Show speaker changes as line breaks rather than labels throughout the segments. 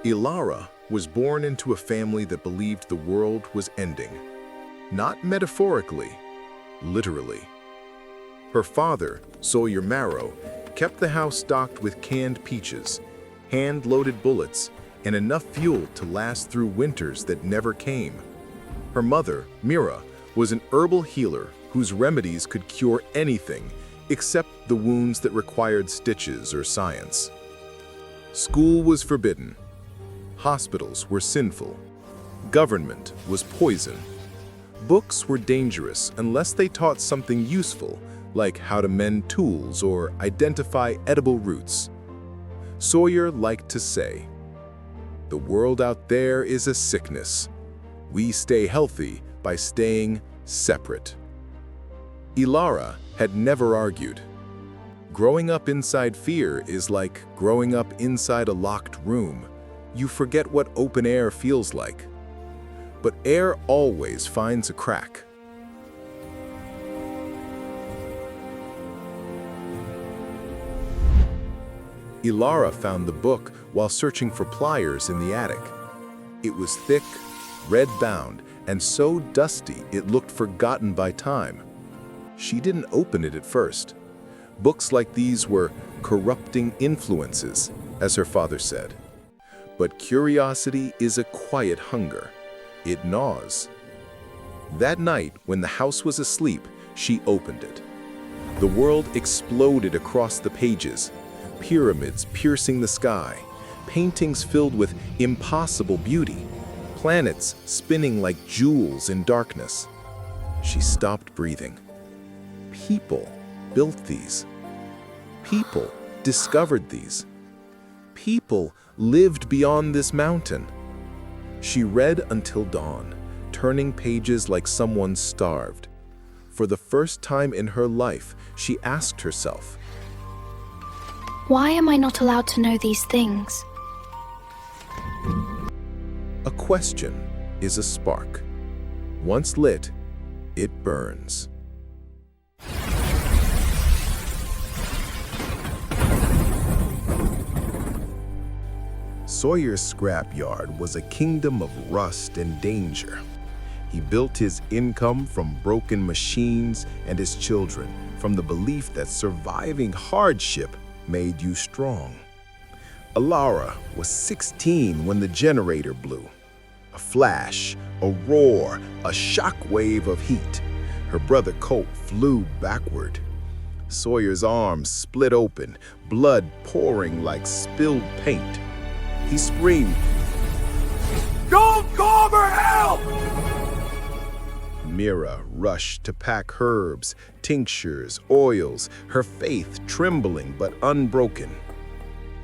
Ilara was born into a family that believed the world was ending. Not metaphorically, literally. Her father, Sawyer Marrow, kept the house stocked with canned peaches, hand-loaded bullets, and enough fuel to last through winters that never came. Her mother, Mira, was an herbal healer whose remedies could cure anything except the wounds that required stitches or science. School was forbidden. Hospitals were sinful. Government was poison. Books were dangerous unless they taught something useful, like how to mend tools or identify edible roots. Sawyer liked to say, "The world out there is a sickness. We stay healthy by staying separate." Ilara had never argued. Growing up inside fear is like growing up inside a locked room. You forget what open air feels like. But air always finds a crack. Ilara found the book while searching for pliers in the attic. It was thick, red-bound, and so dusty it looked forgotten by time. She didn't open it at first. Books like these were corrupting influences, as her father said. But curiosity is a quiet hunger. It gnaws. That night, when the house was asleep, she opened it. The world exploded across the pages, pyramids piercing the sky, paintings filled with impossible beauty, planets spinning like jewels in darkness. She stopped breathing. People built these. People discovered these. People lived beyond this mountain. She read until dawn, turning pages like someone starved. For the first time in her life, she asked herself,
"Why am I not allowed to know these things?"
A question is a spark. Once lit, it burns. Sawyer's scrapyard was a kingdom of rust and danger. He built his income from broken machines and his children from the belief that surviving hardship made you strong. Ilara was 16 when the generator blew. A flash, a roar, a shockwave of heat. Her brother Colt flew backward. Sawyer's arms split open, blood pouring like spilled paint. He screamed, "Don't call for help!" Mira rushed to pack herbs, tinctures, oils, her faith trembling but unbroken.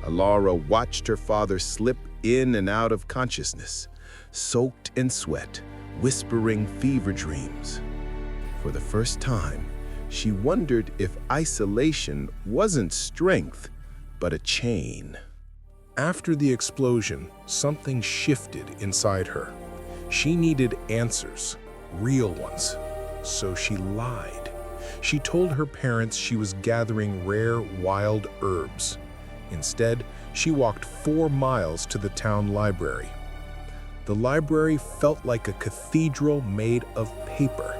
Ilara watched her father slip in and out of consciousness, soaked in sweat, whispering fever dreams. For the first time, she wondered if isolation wasn't strength, but a chain. After the explosion, something shifted inside her. She needed answers, real ones. So she lied. She told her parents she was gathering rare wild herbs. Instead, she walked 4 miles to the town library. The library felt like a cathedral made of paper.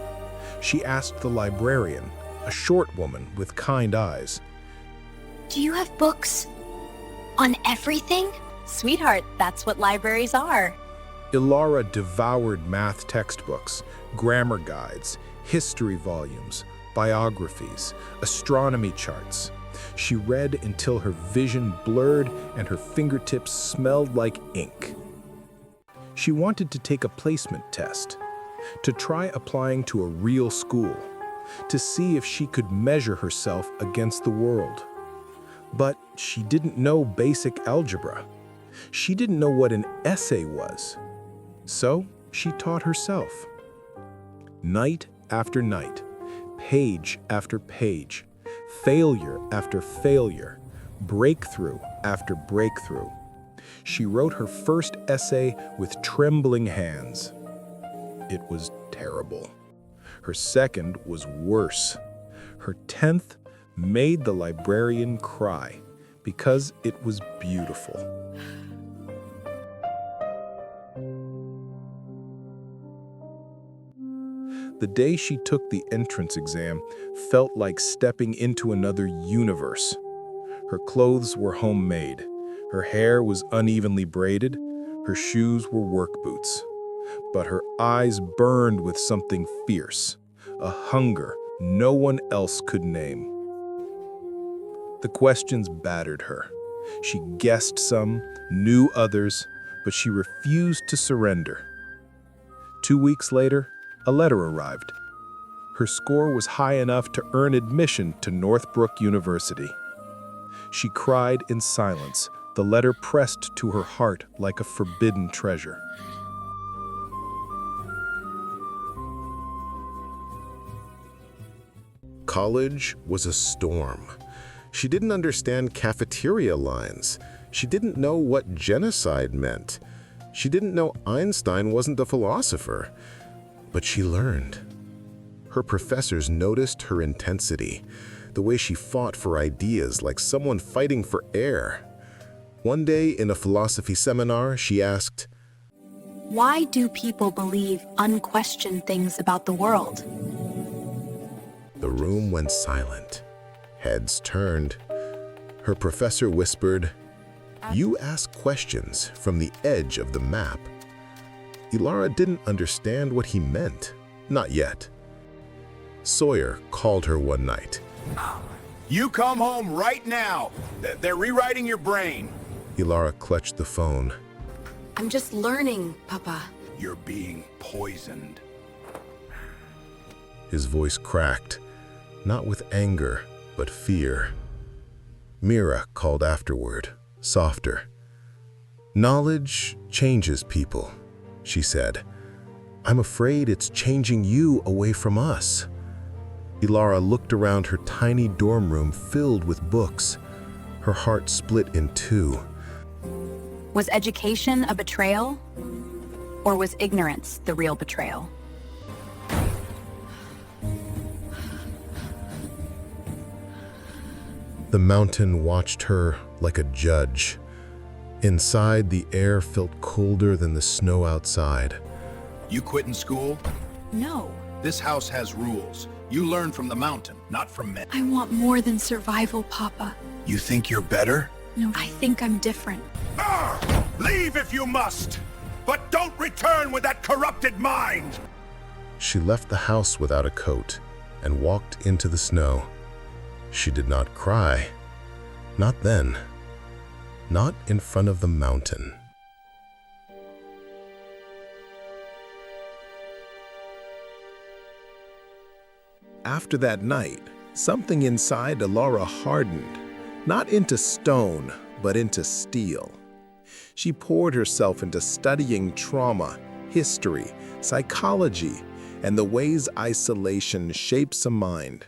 She asked the librarian, a short woman with kind eyes,
"Do you have books on everything?"
Sweetheart, that's what libraries are.
Ilara devoured math textbooks, grammar guides, history volumes, biographies, astronomy charts. She read until her vision blurred and her fingertips smelled like ink. She wanted to take a placement test, to try applying to a real school, to see if she could measure herself against the world. But she didn't know basic algebra. She didn't know what an essay was. So she taught herself. Night after night, page after page, failure after failure, breakthrough after breakthrough. She wrote her first essay with trembling hands. It was terrible. Her second was worse. Her 10th made the librarian cry because it was beautiful. The day she took the entrance exam felt like stepping into another universe. Her clothes were homemade. Her hair was unevenly braided. Her shoes were work boots. But her eyes burned with something fierce, a hunger no one else could name. The questions battered her. She guessed some, knew others, but she refused to surrender. 2 weeks later, a letter arrived. Her score was high enough to earn admission to Northbrook University. She cried in silence, the letter pressed to her heart like a forbidden treasure.
College was a storm. She didn't understand cafeteria lines. She didn't know what genocide meant. She didn't know Einstein wasn't a philosopher. But she learned. Her professors noticed her intensity, the way she fought for ideas like someone fighting for air. One day in a philosophy seminar, she asked,
Why do people believe unquestioned things about the world?
The room went silent. Heads turned. Her professor whispered, "You ask questions from the edge of the map." Ilara didn't understand what he meant. Not yet. Sawyer called her one night.
You come home right now. They're rewriting your brain.
Ilara clutched the phone.
I'm just learning, Papa.
You're being poisoned.
His voice cracked, not with anger, but fear. Mira called afterward, softer. "Knowledge changes people," she said. "I'm afraid it's changing you away from us." Ilara looked around her tiny dorm room filled with books. Her heart split in two.
Was education a betrayal? Or was ignorance the real betrayal?
The mountain watched her like a judge. Inside, the air felt colder than the snow outside.
You quitting school?
No,
This house has rules. You learn from the mountain, not from men.
I want more than survival, Papa.
You think you're better?
No, I think I'm different.
Leave if you must, but don't return with that corrupted mind.
She left the house without a coat and walked into the snow. She did not cry. Not then. Not in front of the mountain.
After that night, something inside Ilara hardened, not into stone, but into steel. She poured herself into studying trauma, history, psychology, and the ways isolation shapes a mind.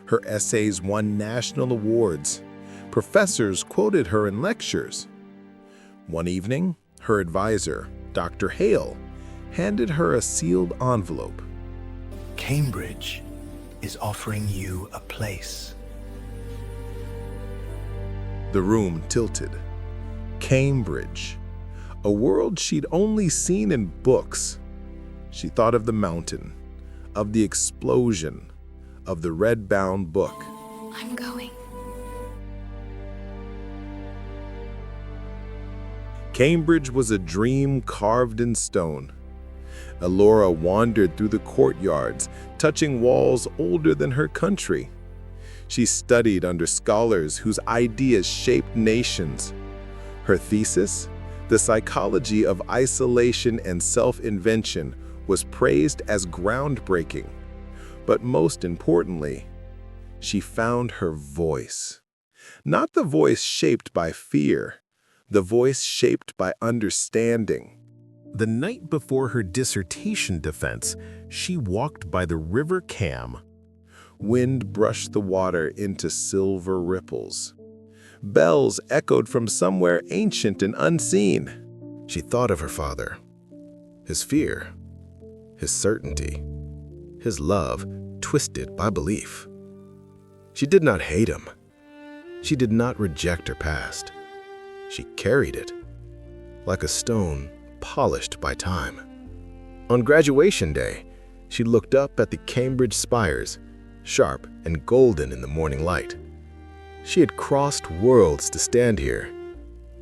Her essays won national awards. Professors quoted her in lectures. One evening, her advisor, Dr. Hale, handed her a sealed envelope.
Cambridge is offering you a place.
The room tilted. Cambridge, a world she'd only seen in books. She thought of the mountain, of the explosion, of the red-bound book.
I'm going.
Cambridge was a dream carved in stone. Ilara wandered through the courtyards, touching walls older than her country. She studied under scholars whose ideas shaped nations. Her thesis, The Psychology of Isolation and Self-Invention, was praised as groundbreaking. But most importantly, she found her voice. Not the voice shaped by fear, the voice shaped by understanding. The night before her dissertation defense, she walked by the River Cam. Wind brushed the water into silver ripples. Bells echoed from somewhere ancient and unseen. She thought of her father, his fear, his certainty, his love twisted by belief. She did not hate him. She did not reject her past. She carried it, like a stone polished by time. On graduation day, She looked up at the Cambridge spires, sharp and golden in the morning light. She had crossed worlds to stand here.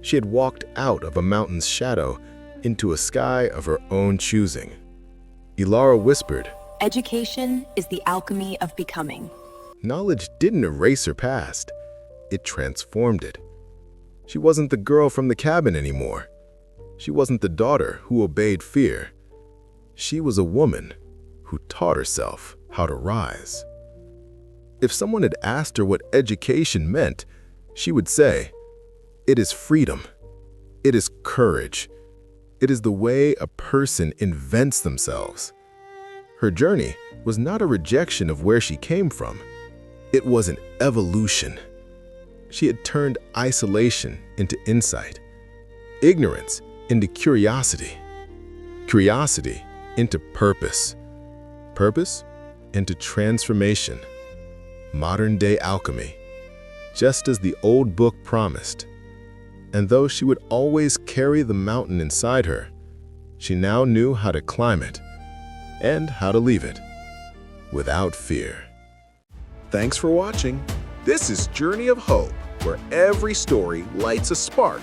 She had walked out of a mountain's shadow into a sky of her own choosing. Ilara whispered,
Education is the alchemy of becoming.
knowledge didn't erase her past. It transformed it. She wasn't the girl from the cabin anymore. She wasn't the daughter who obeyed fear. She was a woman who taught herself how to rise. If someone had asked her what education meant, she would say, "It is freedom. It is courage. It is the way a person invents themselves." Her journey was not a rejection of where she came from. It was an evolution. She had turned isolation into insight, ignorance into curiosity, curiosity into purpose, purpose into transformation. Modern-day alchemy, just as the old book promised. And though she would always carry the mountain inside her, she now knew how to climb it and how to leave it without fear. Thanks for watching. This is Journey of Hope, where every story lights a spark.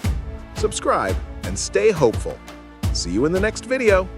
Subscribe and stay hopeful. See you in the next video.